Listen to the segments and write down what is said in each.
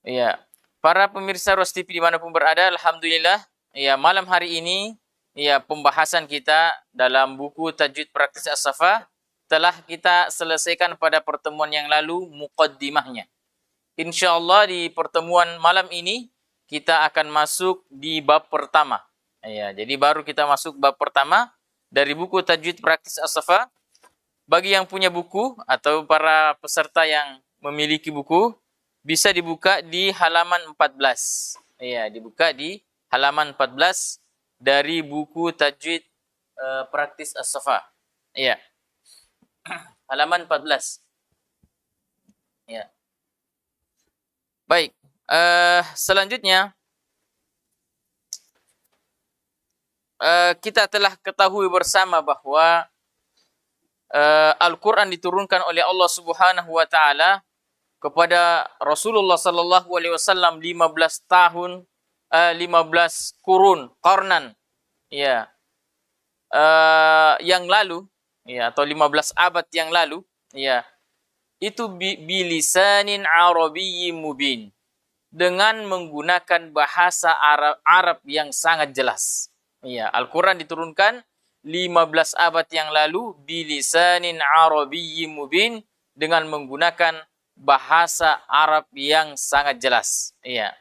Ya, para pemirsa Ros TV dimanapun berada, alhamdulillah, ya malam hari ini, ya pembahasan kita dalam buku Tajwid Praktis As-Safa telah kita selesaikan pada pertemuan yang lalu muqaddimahnya. Insyaallah di pertemuan malam ini kita akan masuk di bab pertama. Ya, jadi baru kita masuk bab pertama dari buku Tajwid Praktis As-Safa. Bagi yang punya buku atau para peserta yang memiliki buku, bisa dibuka di halaman 14. Iya, dibuka di halaman 14 dari buku Tajwid Praktis As-Safa. Iya. Halaman 14. Ya. Baik. Selanjutnya kita telah ketahui bersama bahwa Al-Quran diturunkan oleh Allah Subhanahu wa taala kepada Rasulullah sallallahu alaihi wasallam 15 tahun 15 kurun qarnan ya yang lalu ya atau 15 abad yang lalu ya itu bilisanin arabiyyin mubin dengan menggunakan bahasa Arab yang sangat jelas. Ya, Al-Quran diturunkan 15 abad yang lalu bilisanin arabiyyin mubin dengan menggunakan bahasa Arab yang sangat jelas. Iya.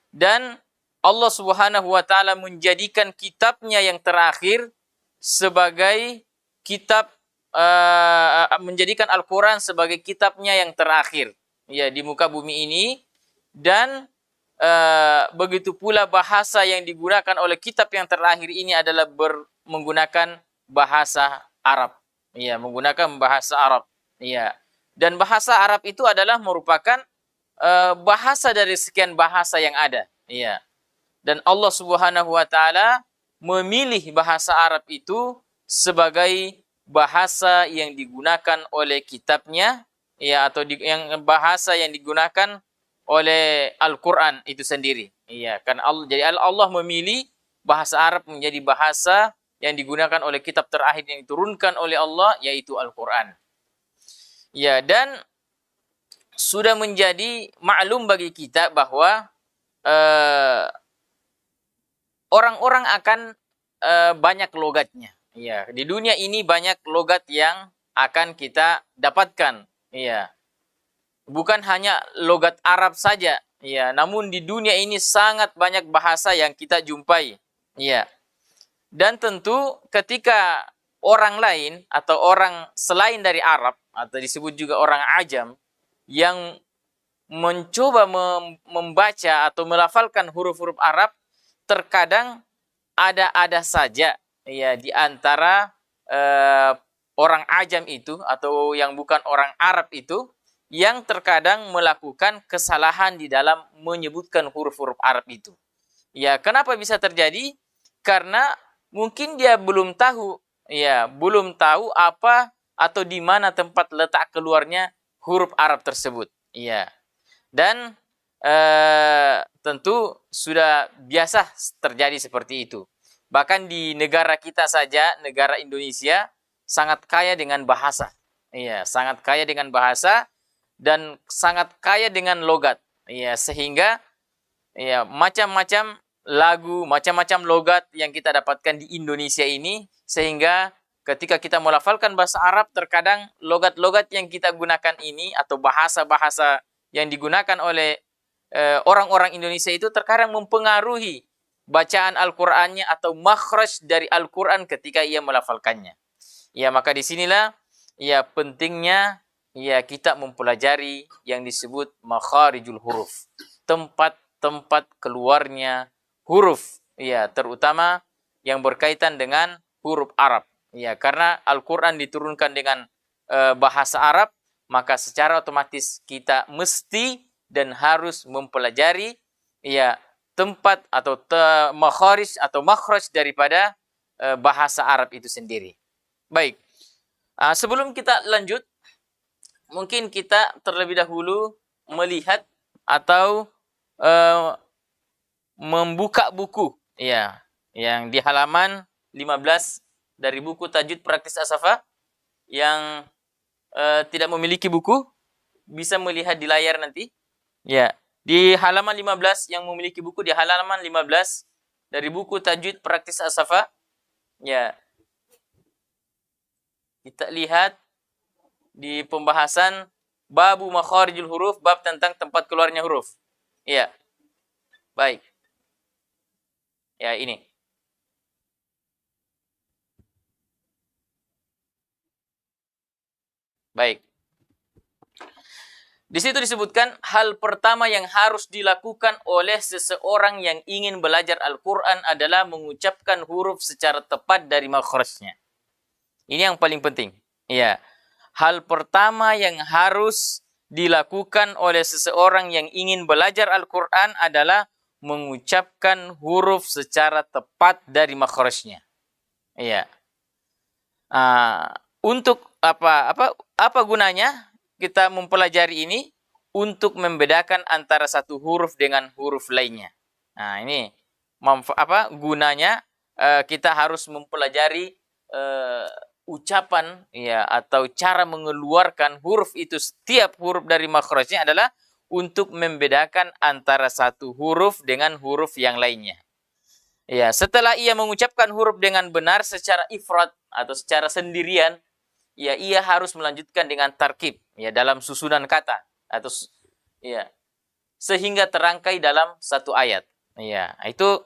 Dan Allah Subhanahu wa taala menjadikan kitabnya yang terakhir sebagai kitab menjadikan Al-Quran sebagai kitabnya yang terakhir ya di muka bumi ini, dan begitu pula bahasa yang digunakan oleh kitab yang terakhir ini adalah menggunakan bahasa Arab. Iya, menggunakan bahasa Arab. Iya. Dan bahasa Arab itu adalah merupakan bahasa dari sekian bahasa yang ada. Iya. Dan Allah Subhanahu wa taala memilih bahasa Arab itu sebagai bahasa yang digunakan oleh kitabnya ya atau yang bahasa yang digunakan oleh Al-Qur'an itu sendiri. Iya, kan Allah memilih bahasa Arab menjadi bahasa yang digunakan oleh kitab terakhir yang diturunkan oleh Allah, yaitu Al-Quran. Ya, dan sudah menjadi maklum bagi kita bahwa orang-orang akan banyak logatnya. Ya, di dunia ini banyak logat yang akan kita dapatkan. Ya, bukan hanya logat Arab saja. Ya, namun di dunia ini sangat banyak bahasa yang kita jumpai. Ya. Dan tentu ketika orang lain atau orang selain dari Arab atau disebut juga orang Ajam yang mencoba membaca atau melafalkan huruf-huruf Arab, terkadang ada saja ya di antara orang Ajam itu atau yang bukan orang Arab itu yang terkadang melakukan kesalahan di dalam menyebutkan huruf-huruf Arab itu. Ya, kenapa bisa terjadi? Karena mungkin dia belum tahu apa atau di mana tempat letak keluarnya huruf Arab tersebut. Iya. Dan tentu sudah biasa terjadi seperti itu. Bahkan di negara kita saja, negara Indonesia sangat kaya dengan bahasa. Iya, sangat kaya dengan bahasa dan sangat kaya dengan logat. Iya, sehingga ya macam-macam lagu, macam-macam logat yang kita dapatkan di Indonesia ini, sehingga ketika kita melafalkan bahasa Arab, terkadang logat-logat yang kita gunakan ini atau bahasa-bahasa yang digunakan oleh orang-orang Indonesia itu terkadang mempengaruhi bacaan Al-Qur'annya atau makhraj dari Al-Qur'an ketika ia melafalkannya. Ya, maka disinilah ya pentingnya ya kita mempelajari yang disebut makharijul huruf, tempat keluarnya huruf, ya, terutama yang berkaitan dengan huruf Arab. Ya, karena Al-Qur'an diturunkan dengan bahasa Arab, maka secara otomatis kita mesti dan harus mempelajari ya tempat atau makharij atau makhraj daripada bahasa Arab itu sendiri. Baik. Sebelum kita lanjut, mungkin kita terlebih dahulu melihat atau membuka buku ya yang di halaman 15 dari buku Tajwid Praktis As-Safa. Yang tidak memiliki buku bisa melihat di layar nanti ya Di halaman 15 yang memiliki buku di halaman 15 dari buku Tajwid Praktis As-Safa, ya. Kita lihat di pembahasan babu makharijul huruf, bab tentang tempat keluarnya huruf. Iya. Baik. Ya, ini. Baik. Di situ disebutkan hal pertama yang harus dilakukan oleh seseorang yang ingin belajar Al-Quran adalah mengucapkan huruf secara tepat dari makhrajnya. Ini yang paling penting. Ya, hal pertama yang harus dilakukan oleh seseorang yang ingin belajar Al-Quran adalah mengucapkan huruf secara tepat dari makhrajnya. Iya. Untuk apa gunanya? Kita mempelajari ini untuk membedakan antara satu huruf dengan huruf lainnya. Nah, ini gunanya kita harus mempelajari ucapan ya atau cara mengeluarkan huruf itu, setiap huruf dari makhrajnya adalah untuk membedakan antara satu huruf dengan huruf yang lainnya. Ya, setelah ia mengucapkan huruf dengan benar secara ifrat atau secara sendirian, ya ia harus melanjutkan dengan tarkib ya dalam susunan kata atau ya sehingga terangkai dalam satu ayat. Ya, itu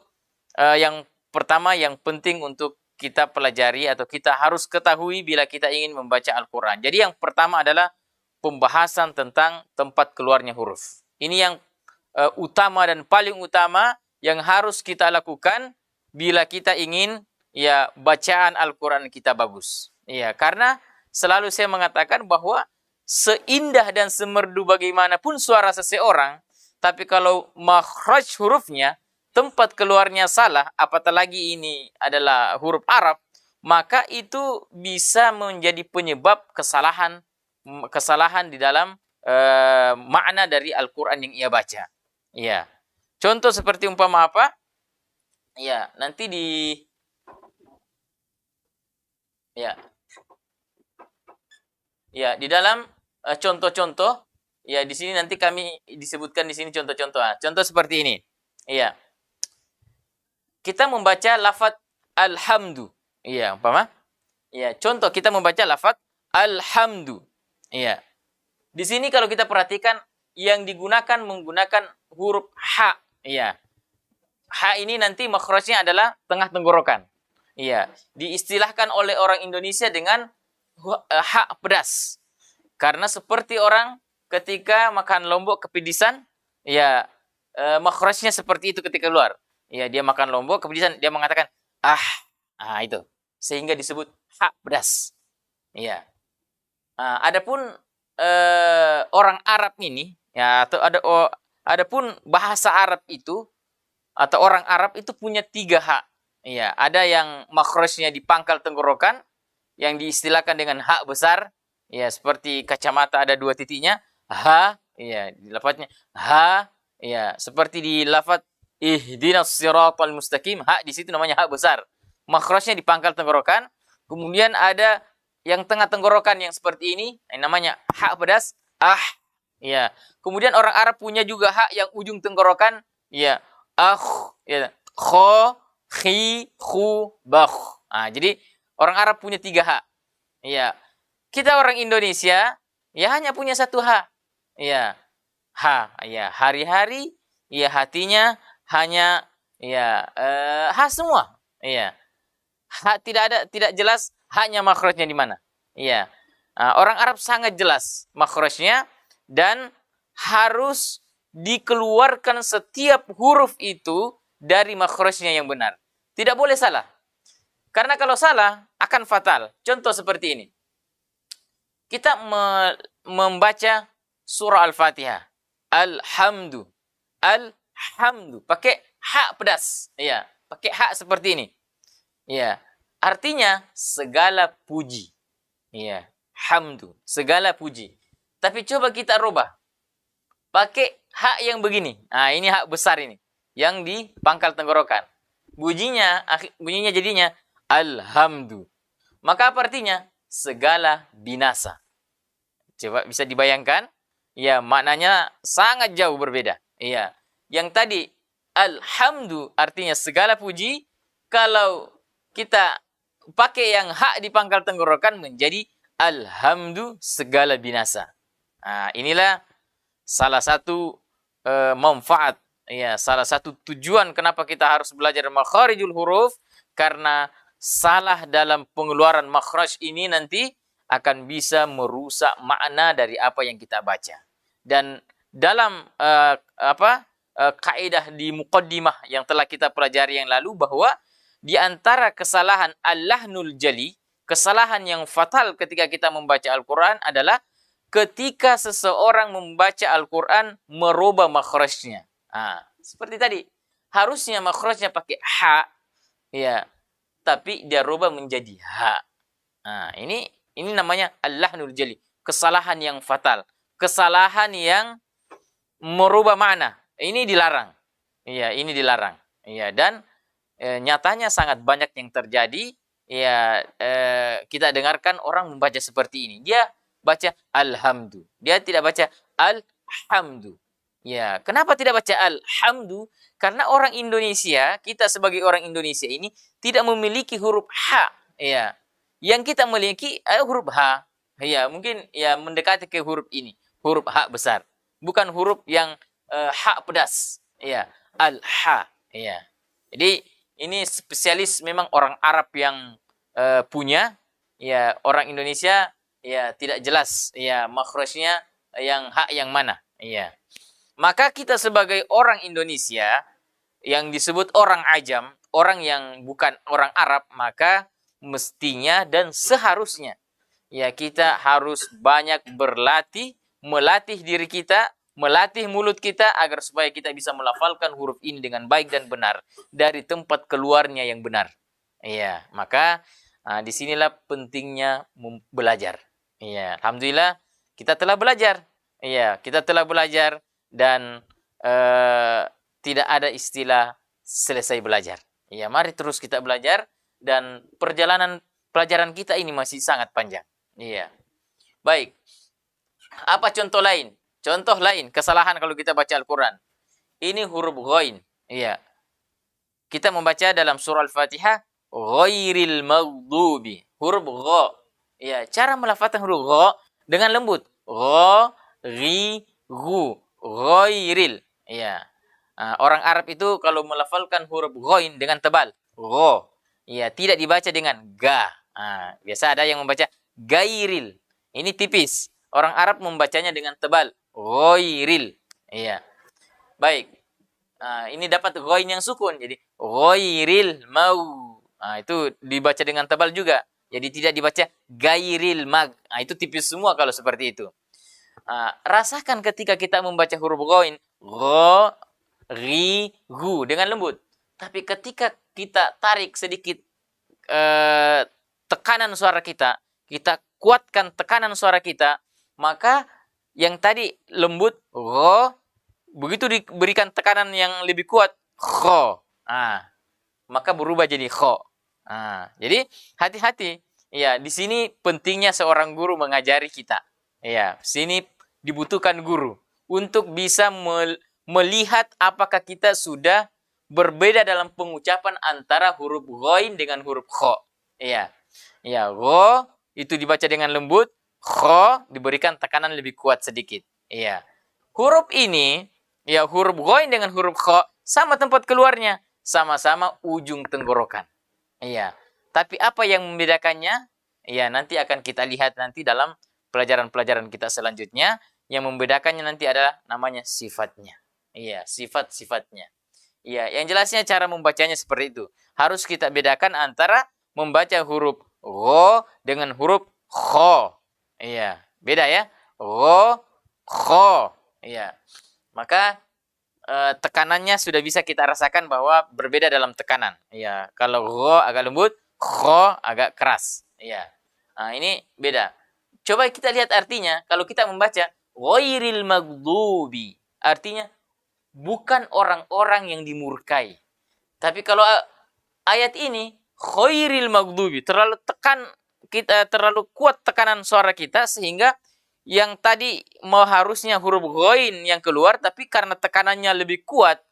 yang pertama yang penting untuk kita pelajari atau kita harus ketahui bila kita ingin membaca Al-Qur'an. Jadi yang pertama adalah pembahasan tentang tempat keluarnya huruf. Ini yang utama dan paling utama yang harus kita lakukan bila kita ingin ya bacaan Al-Qur'an kita bagus. Ya, karena selalu saya mengatakan bahwa seindah dan semerdu bagaimanapun suara seseorang, tapi kalau makhraj hurufnya, tempat keluarnya salah, apatah lagi ini adalah huruf Arab, maka itu bisa menjadi penyebab kesalahan di dalam makna dari Al-Quran yang ia baca. Ya, contoh seperti umpama apa? Ya, nanti di dalam contoh-contoh, ya di sini nanti kami disebutkan di sini contoh-contoh. Contoh seperti ini. Iya. Kita membaca lafaz alhamdu. Iya, umpama. Iya, contoh kita membaca lafaz alhamdu. Iya. Di sini kalau kita perhatikan yang digunakan menggunakan huruf ha. Iya. Ha ini nanti makhrajnya adalah tengah tenggorokan. Iya. Diistilahkan oleh orang Indonesia dengan hak pedas. Karena seperti orang ketika makan lombok kepedisan, ya makhrajnya seperti itu ketika keluar. Ya, dia makan lombok kepedisan, dia mengatakan itu. Sehingga disebut hak pedas. Ya. Adapun orang Arab ini, ya atau adapun bahasa Arab itu atau orang Arab itu punya 3 hak. Ya, ada yang makhrajnya di pangkal tenggorokan, yang diistilahkan dengan hak besar, ya seperti kacamata ada 2 titiknya, ha, ya di lafadznya ha, ya seperti di lafadz ihdinas siratal mustaqim, hak di situ namanya hak besar, makhrajnya di pangkal tenggorokan. Kemudian ada yang tengah tenggorokan yang seperti ini, yang namanya hak pedas, ya. Kemudian orang Arab punya juga hak yang ujung tenggorokan, ya, ya, kho, khi, khu, bakh. Jadi orang Arab punya 3 hak. Ya. Kita orang Indonesia ya hanya punya 1 hak. Ya. Ha, ya hari-hari, ya hatinya hanya ya ha semua. Ya. Hak tidak jelas haknya makhrajnya di mana. Ya. Orang Arab sangat jelas makhrajnya dan harus dikeluarkan setiap huruf itu dari makhrajnya yang benar. Tidak boleh salah. Karena kalau salah akan fatal. Contoh seperti ini. Kita membaca surah Al-Fatihah. Alhamdu. Alhamdu. Pakai hak pedas. Ya, pakai hak seperti ini. Ya, artinya segala puji. Ya, hamdu, segala puji. Tapi coba kita rubah. Pakai hak yang begini. Ini hak besar ini. Yang di pangkal tenggorokan. Bunyinya jadinya alhamdu. Maka apa artinya? Segala binasa. Coba bisa dibayangkan? Ya, maknanya sangat jauh berbeda. Iya. Yang tadi alhamdu artinya segala puji, kalau kita pakai yang hak di pangkal tenggorokan menjadi alhamdu segala binasa. Nah, inilah salah satu manfaat, ya, salah satu tujuan kenapa kita harus belajar makharijul huruf, karena salah dalam pengeluaran makhraj ini nanti akan bisa merusak makna dari apa yang kita baca. Dan dalam kaidah di muqaddimah yang telah kita pelajari yang lalu, bahwa di antara kesalahan al-lahnul jali, kesalahan yang fatal ketika kita membaca Al-Quran adalah ketika seseorang membaca Al-Quran merubah makhrajnya. Seperti tadi, harusnya makhrajnya pakai ha, ya, tapi dia rubah menjadi ha. Ini namanya al-lahnul jali, kesalahan yang fatal, kesalahan yang merubah makna. Ini dilarang. Iya, ini dilarang. Iya, dan nyatanya sangat banyak yang terjadi. Ya, kita dengarkan orang membaca seperti ini. Dia baca alhamdu. Dia tidak baca alhamdu. Ya, kenapa tidak baca alhamdu? Karena orang Indonesia, kita sebagai orang Indonesia ini tidak memiliki huruf ha. Ya. Yang kita memiliki huruf ha. Ya, mungkin ya mendekati ke huruf ini, huruf ha besar. Bukan huruf yang ha pedas. Ya, al-ha. Ya. Jadi ini spesialis memang orang Arab yang punya. Ya, orang Indonesia ya tidak jelas ya makhrajnya yang hak yang mana. Ya. Maka kita sebagai orang Indonesia yang disebut orang ajam, orang yang bukan orang Arab, maka mestinya dan seharusnya ya kita harus banyak berlatih, melatih diri kita, melatih mulut kita agar supaya kita bisa melafalkan huruf ini dengan baik dan benar dari tempat keluarnya yang benar. Iya, maka disinilah pentingnya belajar. Iya, alhamdulillah kita telah belajar. Iya, kita telah belajar dan tidak ada istilah selesai belajar. Iya, mari terus kita belajar dan perjalanan pelajaran kita ini masih sangat panjang. Iya. Baik. Apa contoh lain? Contoh lain kesalahan kalau kita baca Al-Quran. Ini huruf ghain. Iya. Kita membaca dalam surah Al-Fatihah ghairil maghdubi. Huruf gha. Iya, cara melafalkan huruf gha dengan lembut. Gha, ri, gu. Ghairil. Iya. Orang Arab itu kalau melafalkan huruf ghain dengan tebal. Gha. Iya, tidak dibaca dengan ga. Biasa ada yang membaca gairil. Ini tipis. Orang Arab membacanya dengan tebal. Ghairil. Iya. Baik. Ini dapat ghain yang sukun. Jadi ghairil mau. Itu dibaca dengan tebal juga. Jadi tidak dibaca gairil mag. Itu tipis semua kalau seperti itu. Rasakan ketika kita membaca huruf ghain. Gha, ri, gu. Dengan lembut. Tapi ketika kita tarik sedikit tekanan suara kita, kita kuatkan tekanan suara kita, maka yang tadi lembut, gha, begitu diberikan tekanan yang lebih kuat, kho, maka berubah jadi kho. Jadi hati-hati. Ya, di sini pentingnya seorang guru mengajari kita. Ya, sini dibutuhkan guru untuk bisa melihat apakah kita sudah berbeda dalam pengucapan antara huruf ghain dengan huruf kho. Iya. Ya, gha itu dibaca dengan lembut, kho diberikan tekanan lebih kuat sedikit. Iya. Huruf ini, ya huruf ghain dengan huruf kho sama tempat keluarnya, sama-sama ujung tenggorokan. Iya. Tapi apa yang membedakannya? Iya, nanti akan kita lihat nanti dalam pelajaran-pelajaran kita selanjutnya. Yang membedakannya nanti adalah namanya sifatnya. Iya, sifat-sifatnya. Iya, yang jelasnya cara membacanya seperti itu. Harus kita bedakan antara membaca huruf gho dengan huruf kho. Iya, beda ya. Gho, kho. Iya. Maka tekanannya sudah bisa kita rasakan bahwa berbeda dalam tekanan. Iya, kalau gho agak lembut, kho agak keras. Iya. Ini beda. Coba kita lihat artinya. Kalau kita membaca ghairil maghdubi, artinya bukan orang-orang yang dimurkai. Tapi kalau ayat ini ghairil maghdubi, terlalu kuat tekanan suara kita sehingga yang tadi mau harusnya huruf ghain yang keluar, tapi karena tekanannya lebih kuat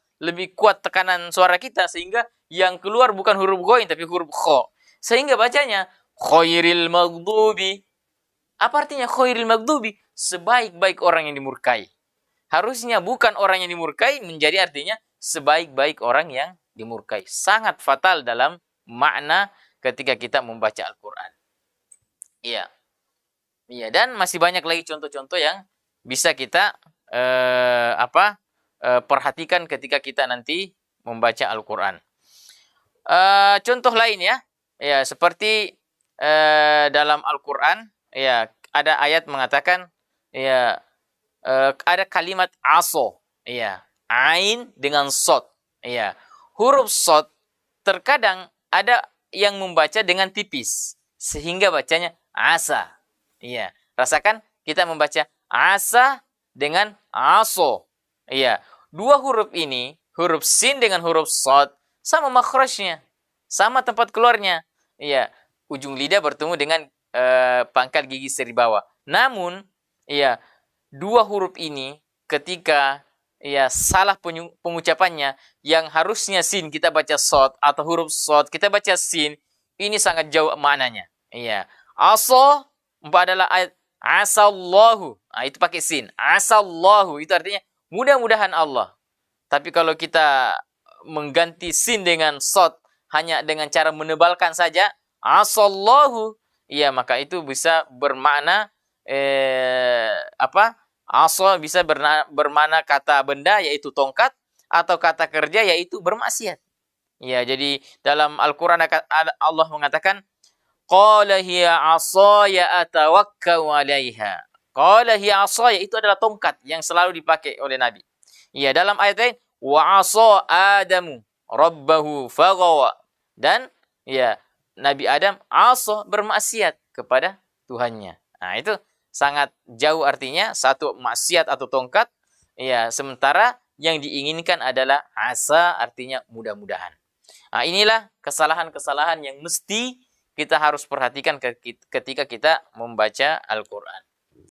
tekanan suara kita, sehingga yang keluar bukan huruf ghain tapi huruf kha. Sehingga bacanya khairil maghdubi. Apa artinya khairil maghdubi? Sebaik-baik orang yang dimurkai. Harusnya bukan orang yang dimurkai, menjadi artinya sebaik-baik orang yang dimurkai. Sangat fatal dalam makna ketika kita membaca Al-Quran. Iya. Iya, dan masih banyak lagi contoh-contoh yang bisa kita perhatikan ketika kita nanti membaca Al-Quran. Contoh lain ya, seperti dalam Al-Quran, ya ada ayat mengatakan, ya ada kalimat aso, ya ain dengan sod, ya huruf sod terkadang ada yang membaca dengan tipis sehingga bacanya asa. Iya, rasakan kita membaca asa dengan aso. Iya, dua huruf ini, huruf sin dengan huruf sod, sama makhrajnya, sama tempat keluarnya. Iya, ujung lidah bertemu dengan pangkal gigi seri bawah. Namun, iya, dua huruf ini ketika salah pengucapannya, yang harusnya sin kita baca sod atau huruf sod kita baca sin, ini sangat jauh maknanya. Iya, aso adalah ayat asallahu. Nah, itu pakai sin. Asallahu itu artinya mudah-mudahan Allah. Tapi kalau kita mengganti sin dengan sod hanya dengan cara menebalkan saja asallahu, ya maka itu bisa bermakna Asa bisa bermakna kata benda yaitu tongkat, atau kata kerja yaitu bermaksiat. Ya, jadi dalam Al-Qur'an Allah mengatakan qala hiya 'asaya atawakkau 'alaiha. Qala hiya 'asaya itu adalah tongkat yang selalu dipakai oleh Nabi. Ya, dalam ayat lain wa 'asa Adamu rabbahu faghawa. Dan ya Nabi Adam asa bermaksiat kepada Tuhannya. Nah, itu sangat jauh artinya, satu maksiat atau tongkat, ya sementara yang diinginkan adalah asa artinya mudah-mudahan. Nah, inilah kesalahan-kesalahan yang mesti kita harus perhatikan ketika kita membaca Al-Quran.